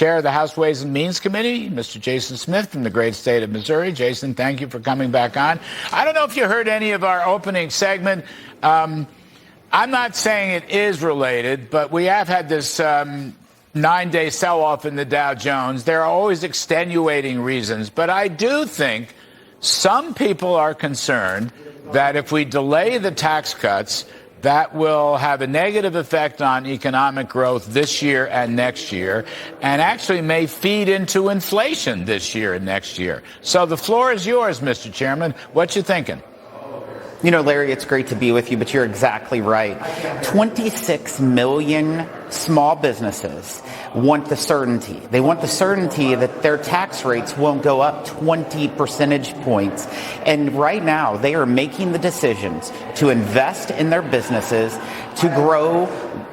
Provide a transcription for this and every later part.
Chair of the House Ways and Means Committee, Mr. Jason Smith from the great state of Missouri. Jason, thank you for coming back on. I don't know if you heard any of our opening segment. I'm not saying it is related, but we have had this 9-day sell-off in the Dow Jones. There are always extenuating reasons, but I do think some people are concerned that if we delay the tax cuts, that will have a negative effect on economic growth this year and next year, and actually may feed into inflation this year and next year. So the floor is yours, Mr. Chairman. What you thinking? You know, Larry, it's great to be with you, but you're exactly right. 26 million small businesses want the certainty. They want the certainty that their tax rates won't go up 20 percentage points. And right now, they are making the decisions to invest in their businesses, to grow,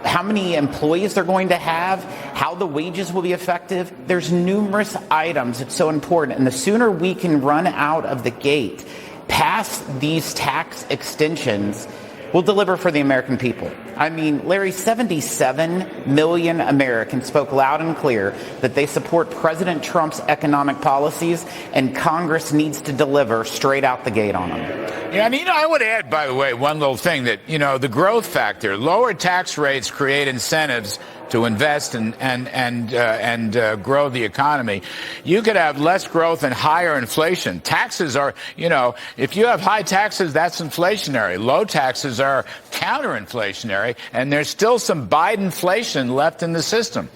how many employees they're going to have, how the wages will be effective. There's numerous items that's so important. And the sooner we can run out of the gate past these tax extensions, will deliver for the American people. I mean, Larry, 77 million Americans spoke loud and clear that they support President Trump's economic policies, and Congress needs to deliver straight out the gate on them. Yeah, and I would add, by the way, one little thing that, the growth factor, lower tax rates create incentives to invest and grow the economy. You could have less growth and higher inflation. Taxes are, if you have high taxes, that's inflationary. Low taxes are counterinflationary, and there's still some Bidenflation left in the system.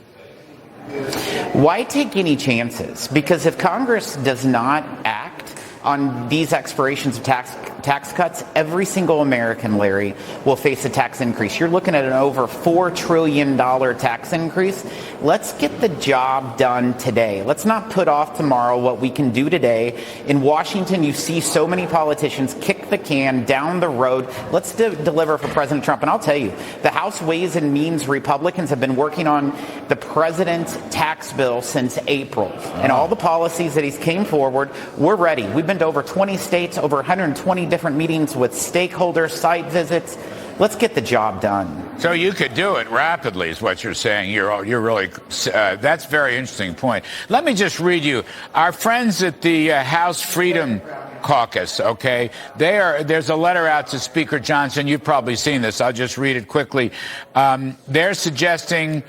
Why take any chances? Because if Congress does not act on these expirations of tax cuts, every single American, Larry, will face a tax increase. You're looking at an over $4 trillion tax increase. Let's get the job done today. Let's not put off tomorrow what we can do today. In Washington, you see so many politicians kick the can down the road. Let's deliver for President Trump. And I'll tell you, the House Ways and Means Republicans have been working on the president's tax bill since April. And all the policies that he's came forward, we're ready. We've been to over 20 states, over 120 different meetings with stakeholders, site visits. Let's get the job done. So you could do it rapidly, is what you're saying. You're really that's a very interesting point. Let me just read you our friends at the House Freedom Caucus. Okay, there's a letter out to Speaker Johnson. You've probably seen this. I'll just read it quickly. They're suggesting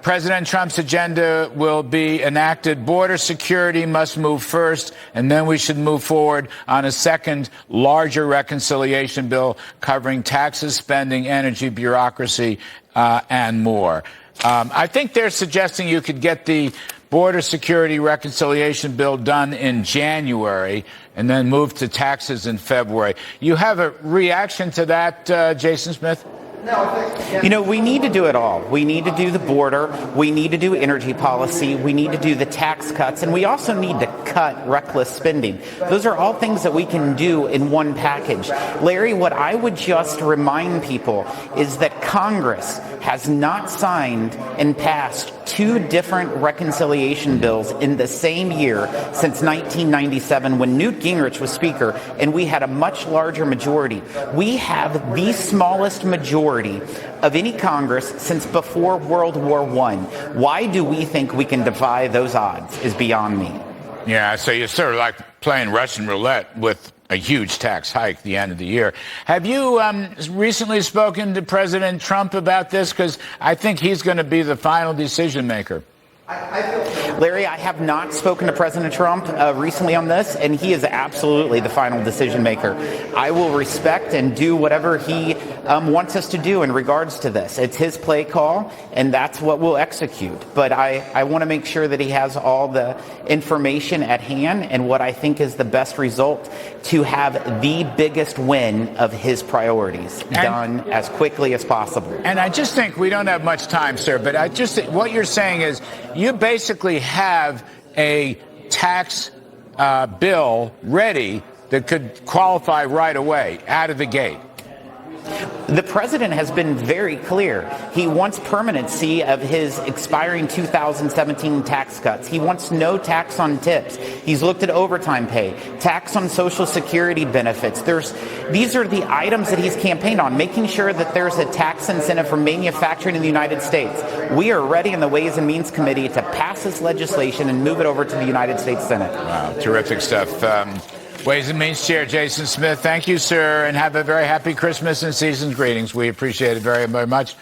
President Trump's agenda will be enacted. Border security must move first, and then we should move forward on a second, larger reconciliation bill covering taxes, spending, energy, bureaucracy, and more. I think they're suggesting you could get the border security reconciliation bill done in January and then move to taxes in February. You have a reaction to that, Jason Smith? We need to do it all. We need to do the border. We need to do energy policy. We need to do the tax cuts. And we also need to cut reckless spending. Those are all things that we can do in one package. Larry, what I would just remind people is that Congress has not signed and passed two different reconciliation bills in the same year since 1997 when Newt Gingrich was Speaker and we had a much larger majority. We have the smallest majority of any Congress since before World War I. Why do we think we can defy those odds is beyond me. Yeah, so you're sort of like playing Russian roulette with a huge tax hike at the end of the year. Have you recently spoken to President Trump about this? Because I think he's going to be the final decision maker. Larry, I have not spoken to President Trump recently on this, and he is absolutely the final decision maker. I will respect and do whatever he wants us to do in regards to this. It's his play call, and that's what we'll execute. But I want to make sure that he has all the information at hand and what I think is the best result to have the biggest win of his priorities done as quickly as possible. And I just think we don't have much time, sir, but I just think what you're saying is you basically have a tax bill ready that could qualify right away, out of the gate. The president has been very clear. He wants permanency of his expiring 2017 tax cuts. He wants no tax on tips. He's looked at overtime pay, tax on Social Security benefits. These are the items that he's campaigned on, making sure that there's a tax incentive for manufacturing in the United States. We are ready in the Ways and Means Committee to pass this legislation and move it over to the United States Senate. Wow, terrific stuff. Ways and Means Chair Jason Smith, thank you, sir, and have a very happy Christmas and season's greetings. We appreciate it very, very much.